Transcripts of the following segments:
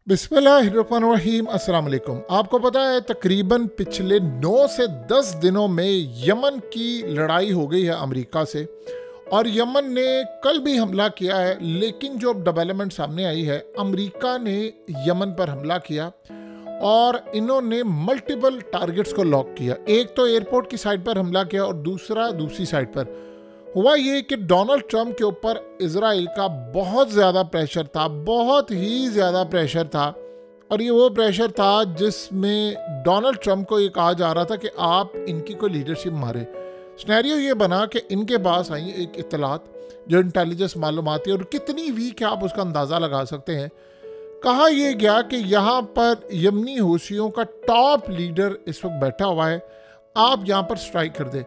बिस्मिल्लाहिर्रहमानिर्रहीम। अस्सलाम वालेकुम। आपको पता है तकरीबन पिछले 9 से 10 दिनों में यमन की लड़ाई हो गई है अमेरिका से, और यमन ने कल भी हमला किया है। लेकिन जो डेवलपमेंट सामने आई है, अमेरिका ने यमन पर हमला किया और इन्होंने मल्टीपल टारगेट्स को लॉक किया। एक तो एयरपोर्ट की साइड पर हमला किया और दूसरा दूसरी साइड पर। हुआ ये कि डोनाल्ड ट्रंप के ऊपर इजराइल का बहुत ज़्यादा प्रेशर था, बहुत ही ज़्यादा प्रेशर था। और ये वो प्रेशर था जिसमें डोनाल्ड ट्रंप को ये कहा जा रहा था कि आप इनकी कोई लीडरशिप मारे। सिनेरियो ये बना कि इनके पास आई एक इत्तलात जो इंटेलिजेंस मालूमाती है, और कितनी वीक है आप उसका अंदाज़ा लगा सकते हैं। कहा यह गया कि यहाँ पर यमनी हूसियों का टॉप लीडर इस वक्त बैठा हुआ है, आप यहाँ पर स्ट्राइक कर दे।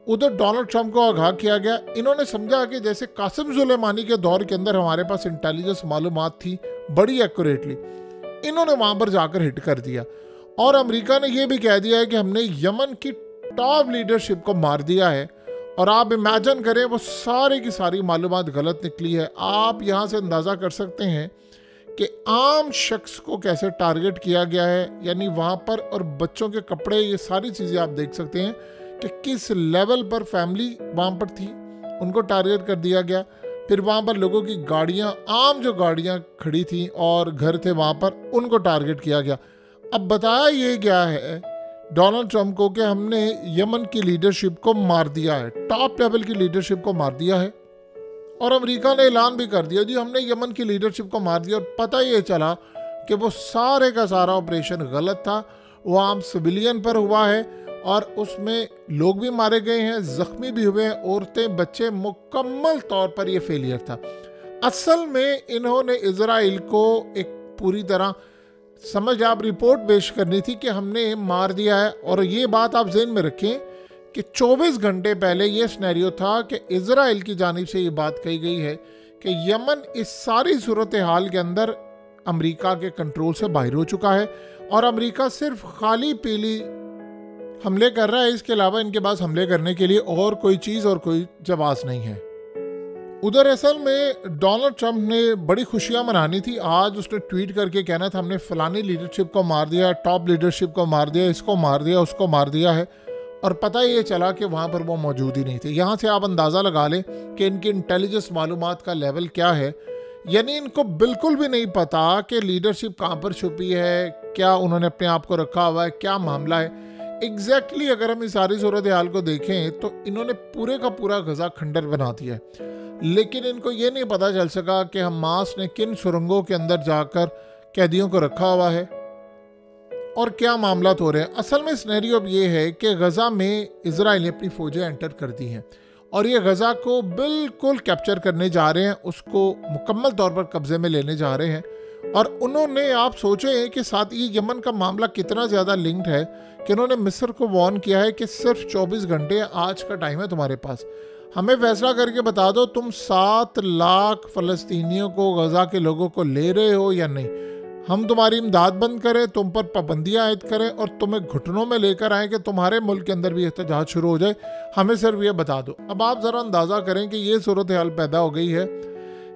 उधर डोनाल्ड ट्रंप को आगाह किया गया। इन्होंने समझा कि जैसे कासिम सुलेमानी के दौर के अंदर हमारे पास इंटेलिजेंस मालूमात थी बड़ी एक्यूरेटली, इन्होंने वहाँ पर जाकर हिट कर दिया। और अमेरिका ने यह भी कह दिया है कि हमने यमन की टॉप लीडरशिप को मार दिया है। और आप इमेजिन करें, वो सारी की सारी मालूमात गलत निकली है। आप यहाँ से अंदाज़ा कर सकते हैं कि आम शख्स को कैसे टारगेट किया गया है, यानी वहाँ पर, और बच्चों के कपड़े, ये सारी चीज़ें आप देख सकते हैं कि किस लेवल पर फैमिली वहाँ पर थी, उनको टारगेट कर दिया गया। फिर वहाँ पर लोगों की गाड़ियाँ, आम जो गाड़ियाँ खड़ी थी और घर थे वहाँ पर, उनको टारगेट किया गया। अब बताया ये गया है डोनाल्ड ट्रंप को कि हमने यमन की लीडरशिप को मार दिया है, टॉप लेवल की लीडरशिप को मार दिया है। और अमेरिका ने ऐलान भी कर दिया जी हमने यमन की लीडरशिप को मार दिया। और पता ये चला कि वो सारे का सारा ऑपरेशन गलत था, वो आम सिविलियन पर हुआ है और उसमें लोग भी मारे गए हैं, जख्मी भी हुए हैं, औरतें, बच्चे। मुकम्मल तौर पर यह फेलियर था। असल में इन्होंने इजराइल को एक पूरी तरह समझ आप रिपोर्ट पेश करनी थी कि हमने मार दिया है। और ये बात आप ज़हन में रखें कि 24 घंटे पहले ये सिनेरियो था कि इजराइल की जानिब से ये बात कही गई है कि यमन इस सारी सूरत हाल के अंदर अमेरिका के कंट्रोल से बाहर हो चुका है और अमेरिका सिर्फ खाली पीली हमले कर रहा है। इसके अलावा इनके पास हमले करने के लिए और कोई चीज़ और कोई जवाब नहीं है। उधर असल में डोनाल्ड ट्रंप ने बड़ी खुशियां मनानी थी। आज उसने ट्वीट करके कहना था हमने फलानी लीडरशिप को मार दिया, टॉप लीडरशिप को मार दिया, इसको मार दिया, उसको मार दिया है। और पता ये चला कि वहाँ पर वो मौजूद ही नहीं थे। यहाँ से आप अंदाज़ा लगा लें कि इनकी इंटेलिजेंस मालूमात का लेवल क्या है। यानी इनको बिल्कुल भी नहीं पता कि लीडरशिप कहाँ पर छुपी है, क्या उन्होंने अपने आप को रखा हुआ है, क्या मामला है एग्जैक्टली। अगर हम इस सारी सूरत हाल को देखें तो इन्होंने पूरे का पूरा गजा खंडर बना दिया है। लेकिन इनको ये नहीं पता चल सका कि हमास ने किन सुरंगों के अंदर जाकर कैदियों को रखा हुआ है और क्या मामला हो रहे हैं। असल में सिनेरियो अब ये है कि गजा में इजराइल ने अपनी फौजें एंटर कर दी हैं और ये गजा को बिल्कुल कैप्चर करने जा रहे हैं, उसको मुकम्मल तौर पर कब्जे में लेने जा रहे हैं। और उन्होंने, आप सोचें कि साथ ही यमन का मामला कितना ज़्यादा लिंक्ड है कि उन्होंने मिस्र को वार्न किया है कि सिर्फ 24 घंटे आज का टाइम है तुम्हारे पास, हमें फैसला करके बता दो तुम 7 लाख फ़लस्तीनियों को, गजा के लोगों को ले रहे हो या नहीं। हम तुम्हारी इमदाद बंद करें, तुम पर पाबंदियाँ आयद करें और तुम्हें घुटनों में लेकर आएँ कि तुम्हारे मुल्क के अंदर भी एहतजाज शुरू हो जाए, हमें सिर्फ ये बता दो। अब आप ज़रा अंदाज़ा करें कि ये सूरत हाल पैदा हो गई है।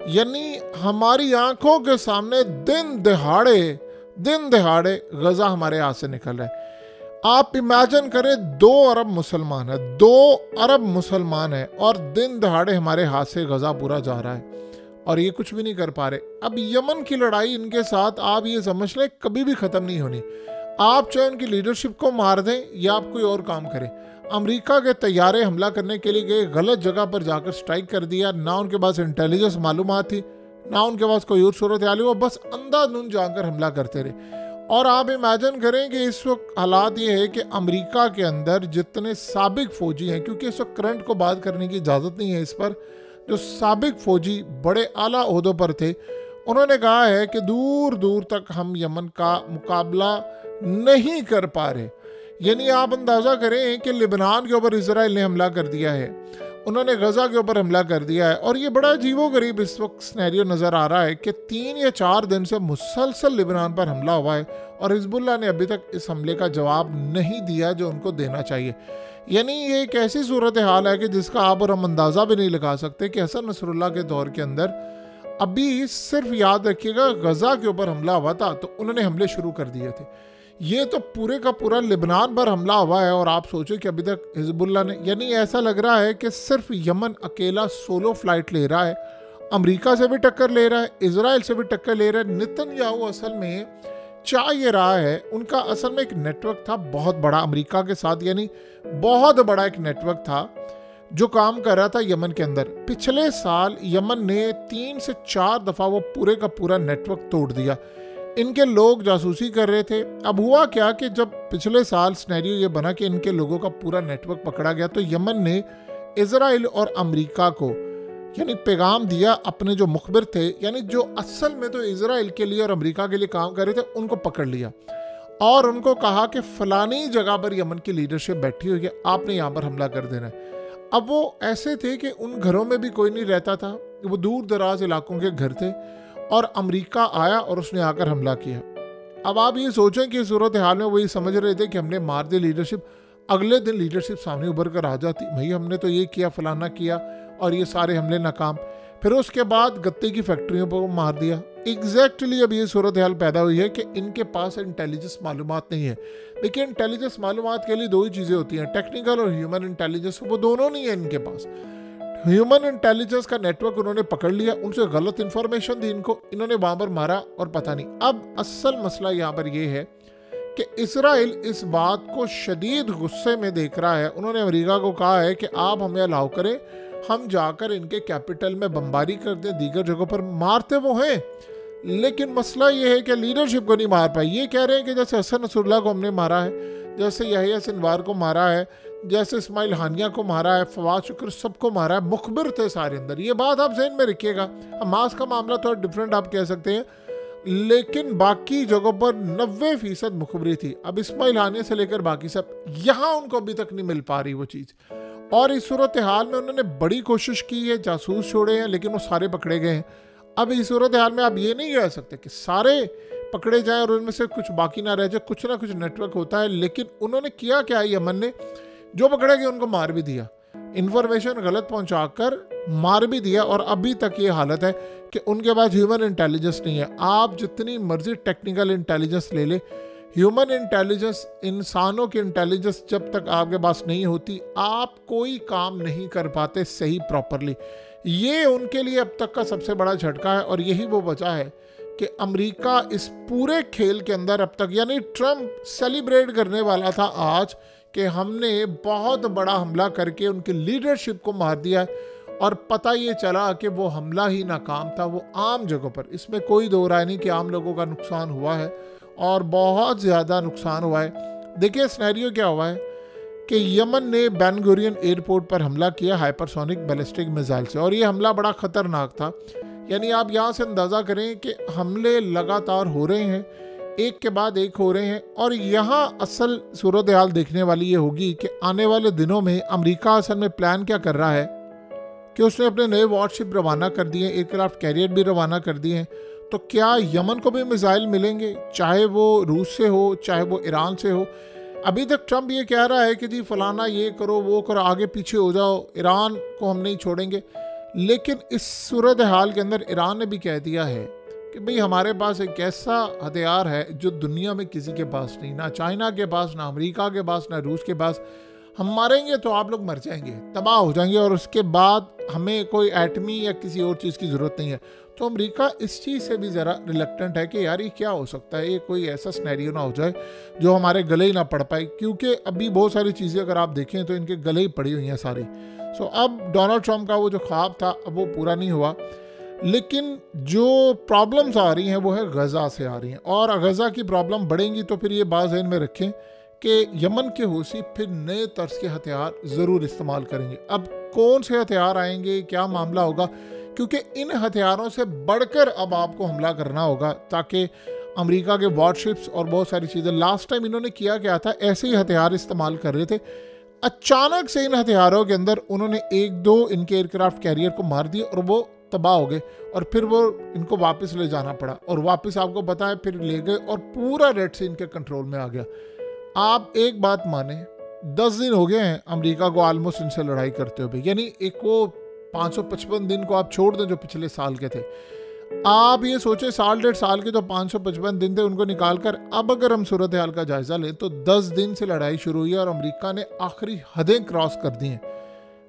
यानी हमारी आंखों के सामने दिन दहाड़े गजा हमारे हाथ से निकल रहा है। आप इमेजिन करें 2 अरब मुसलमान है, 2 अरब मुसलमान है और दिन दहाड़े हमारे हाथ से गजा पूरा जा रहा है और ये कुछ भी नहीं कर पा रहे। अब यमन की लड़ाई इनके साथ आप ये समझ लें कभी भी ख़त्म नहीं होनी। आप चाहे उनकी लीडरशिप को मार दें या आप कोई और काम करें। अमेरिका के तैयारे हमला करने के लिए गए, गलत जगह पर जाकर स्ट्राइक कर दिया। ना उनके पास इंटेलिजेंस मालूमात थी, ना उनके पास कोई और सूरत हाल, वो बस अंधाधुंध जाकर हमला करते रहे। और आप इमेजिन करें कि इस वक्त हालात ये है कि अमेरिका के अंदर जितने साबिक फौजी हैं, क्योंकि इस वक्त करंट को बात करने की इजाज़त नहीं है इस पर, जो साबिक फौजी बड़े आला ओहदों पर थे, उन्होंने कहा है कि दूर दूर तक हम यमन का मुकाबला नहीं कर पा रहे। यानी आप अंदाज़ा करें कि लिबनान के ऊपर इजराइल ने हमला कर दिया है, उन्होंने गजा के ऊपर हमला कर दिया है। और ये बड़ा अजीबोगरीब इस वक्त सिनेरियो नज़र आ रहा है कि 3 या 4 दिन से मुसलसल लिबनान पर हमला हुआ है और हिजबुल्लाह ने अभी तक इस हमले का जवाब नहीं दिया जो उनको देना चाहिए। यानी ये एक ऐसी सूरत हाल है कि जिसका आप और हम अंदाज़ा भी नहीं लगा सकते कि हसन नसरुल्लाह के दौर के अंदर अभी सिर्फ याद रखिएगा गजा के ऊपर हमला हुआ था तो उन्होंने हमले शुरू कर दिए थे। ये तो पूरे का पूरा लिबनान पर हमला हुआ है और आप सोचो कि अभी तक हिजबुल्लाह ने, यानी ऐसा लग रहा है कि सिर्फ यमन अकेला सोलो फ्लाइट ले रहा है, अमेरिका से भी टक्कर ले रहा है, इजराइल से भी टक्कर ले रहा है। नेतन्याहू असल में चाह ये रहा है, उनका असल में एक नेटवर्क था बहुत बड़ा अमेरिका के साथ, यानी बहुत बड़ा एक नेटवर्क था जो काम कर रहा था यमन के अंदर। पिछले साल यमन ने 3 से 4 दफ़ा वो पूरे का पूरा नेटवर्क तोड़ दिया। इनके लोग जासूसी कर रहे थे। अब हुआ क्या कि जब पिछले साल सिनेरियो ये बना कि इनके लोगों का पूरा नेटवर्क पकड़ा गया, तो यमन ने इजराइल और अमेरिका को यानी पैगाम दिया, अपने जो मुखबिर थे, यानी जो असल में तो इजराइल के लिए और अमेरिका के लिए काम कर रहे थे, उनको पकड़ लिया और उनको कहा कि फलानी जगह पर यमन की लीडरशिप बैठी हुई है, आपने यहाँ पर हमला कर देना है। अब वो ऐसे थे कि उन घरों में भी कोई नहीं रहता था, वो दूर दराज इलाकों के घर थे और अमेरिका आया और उसने आकर हमला किया। अब आप ये सोचें कि सूरत हाल में वही समझ रहे थे कि हमने मार दी लीडरशिप, अगले दिन लीडरशिप सामने उभर कर आ जाती, भाई हमने तो ये किया, फलाना किया और ये सारे हमले नाकाम। फिर उसके बाद गत्ते की फैक्ट्रियों पर मार दिया। एग्जैक्टली अब ये सूरत हाल पैदा हुई है कि इनके पास इंटेलिजेंस मालूमात नहीं है। देखिए इंटेलिजेंस मालूमात के लिए 2 ही चीज़ें होती हैं, टेक्निकल और ह्यूमन इंटेलिजेंस, वो दोनों नहीं है इनके पास। ह्यूमन इंटेलिजेंस का नेटवर्क उन्होंने पकड़ लिया, उनसे गलत इंफॉर्मेशन दी इनको, इन्होंने वहाँ पर मारा और पता नहीं। अब असल मसला यहाँ पर ये है कि इसराइल इस बात को शदीद गुस्से में देख रहा है। उन्होंने अमेरिका को कहा है कि आप हमें अलाउ करें, हम जाकर इनके कैपिटल में बमबारी कर दें, दीगर जगहों पर मारते वो हैं, लेकिन मसला ये है कि लीडरशिप को नहीं मार पाए। ये कह रहे हैं कि जैसे हसन नसरुल्लाह को हमने मारा है, जैसे यहिया सिनवार को मारा है, जैसे इस्माइल हानिया को मारा है, फवाद शुक्र सबको मारा है, मुखबिर थे सारे अंदर। ये बात आप जहन में रखिएगा। हमास का मामला थोड़ा डिफरेंट आप कह सकते हैं, लेकिन बाकी जगहों पर 90% मुखबरी थी। अब इस्माइल हानिया से लेकर बाकी सब, यहाँ उनको अभी तक नहीं मिल पा रही वो चीज़। और इस सूरत हाल में उन्होंने बड़ी कोशिश की है, जासूस छोड़े हैं, लेकिन वो सारे पकड़े गए हैं। अब इस सूरत हाल में आप ये नहीं कह सकते कि सारे पकड़े जाएं और उनमें से कुछ बाकी ना रह जाए, कुछ ना कुछ नेटवर्क होता है। लेकिन उन्होंने किया क्या, यमन ने जो पकड़े गए उनको मार भी दिया, इंफॉर्मेशन गलत पहुंचाकर मार भी दिया। और अभी तक ये हालत है कि उनके पास ह्यूमन इंटेलिजेंस नहीं है। आप जितनी मर्जी टेक्निकल इंटेलिजेंस ले ले, ह्यूमन इंटेलिजेंस, इंसानों की इंटेलिजेंस जब तक आपके पास नहीं होती, आप कोई काम नहीं कर पाते सही प्रॉपरली। ये उनके लिए अब तक का सबसे बड़ा झटका है और यही वो वजह है कि अमेरिका इस पूरे खेल के अंदर अब तक, यानी ट्रम्प सेलिब्रेट करने वाला था आज कि हमने बहुत बड़ा हमला करके उनकी लीडरशिप को मार दिया, और पता ये चला कि वो हमला ही नाकाम था, वो आम जगहों पर। इसमें कोई दो राय नहीं कि आम लोगों का नुकसान हुआ है और बहुत ज़्यादा नुकसान हुआ है। देखिए सिनेरियो क्या हुआ है कि यमन ने बेन गुरियन एयरपोर्ट पर हमला किया हाइपरसोनिक बैलिस्टिक मिसाइल से, और ये हमला बड़ा ख़तरनाक था। यानी आप यहाँ से अंदाज़ा करें कि हमले लगातार हो रहे हैं, एक के बाद एक हो रहे हैं। और यहाँ असल सूरत हाल देखने वाली ये होगी कि आने वाले दिनों में अमेरिका असल में प्लान क्या कर रहा है कि उसने अपने नए वॉरशिप रवाना कर दिए, एयरक्राफ्ट कैरियर भी रवाना कर दिए हैं। तो क्या यमन को भी मिसाइल मिलेंगे, चाहे वो रूस से हो चाहे वो ईरान से हो। अभी तक ट्रम्प ये कह रहा है कि जी फलाना ये करो वो करो, आगे पीछे हो जाओ, ईरान को हम नहीं छोड़ेंगे। लेकिन इस सूरत हाल के अंदर ईरान ने भी कह दिया है कि भाई हमारे पास एक ऐसा हथियार है जो दुनिया में किसी के पास नहीं, ना चाइना के पास, ना अमेरिका के पास, ना रूस के पास। हम मारेंगे तो आप लोग मर जाएंगे, तबाह हो जाएंगे, और उसके बाद हमें कोई एटमी या किसी और चीज़ की ज़रूरत नहीं है। तो अमेरिका इस चीज़ से भी ज़रा रिलक्टेंट है कि यार ये क्या हो सकता है, ये कोई ऐसा सिनेरियो ना हो जाए जो हमारे गले ही ना पड़ पाए, क्योंकि अभी बहुत सारी चीज़ें अगर आप देखें तो इनके गले ही पड़ी हुई हैं सारी। सो अब डोनाल्ड ट्रम्प का वो जो ख्वाब था अब वो पूरा नहीं हुआ। लेकिन जो प्रॉब्लम्स आ रही हैं वो है गज़ा से आ रही हैं, और गज़ा की प्रॉब्लम बढ़ेंगी तो फिर ये बात ज़हन में रखें कि यमन के हूसी फिर नए तर्ज के हथियार ज़रूर इस्तेमाल करेंगे। अब कौन से हथियार आएंगे, क्या मामला होगा, क्योंकि इन हथियारों से बढ़कर अब आपको हमला करना होगा, ताकि अमेरिका के वॉरशिप्स और बहुत सारी चीज़ें। लास्ट टाइम इन्होंने किया क्या था, ऐसे ही हथियार इस्तेमाल कर रहे थे, अचानक से इन हथियारों के अंदर उन्होंने 1-2 इनके एयरक्राफ्ट कैरियर को मार दिए और वो तबाह हो गए, और फिर वो इनको वापस ले जाना पड़ा, और वापस आपको पता है फिर ले गए और पूरा रेड सी इनके कंट्रोल में आ गया। आप एक बात माने, 10 दिन हो गए हैं अमेरिका को ऑलमोस्ट इनसे लड़ाई करते हुए, यानी एक वो 555 दिन को आप छोड़ दें जो पिछले साल के थे, आप ये सोचे 1.5 साल के जो 555 दिन थे उनको निकालकर अब अगर हम सूरत हाल का जायजा लें तो 10 दिन से लड़ाई शुरू हुई है और अमेरिका ने आखिरी हदें क्रॉस कर दी हैं।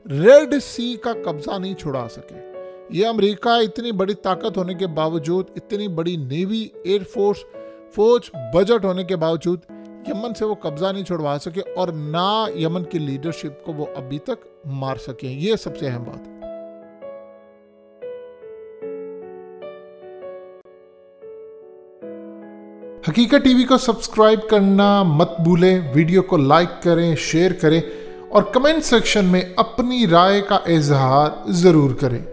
रेड सी का कब्जा नहीं छुड़ा सके। ये अमेरिका इतनी बड़ी ताकत होने के बावजूद, इतनी बड़ी नेवी, एयरफोर्स, फौज, बजट होने के बावजूद यमन से वो कब्जा नहीं छुड़वा सके और ना यमन की लीडरशिप को वो अभी तक मार सके। ये सबसे अहम बात है। हकीकत टीवी को सब्सक्राइब करना मत भूलें, वीडियो को लाइक करें, शेयर करें और कमेंट सेक्शन में अपनी राय का इजहार जरूर करें।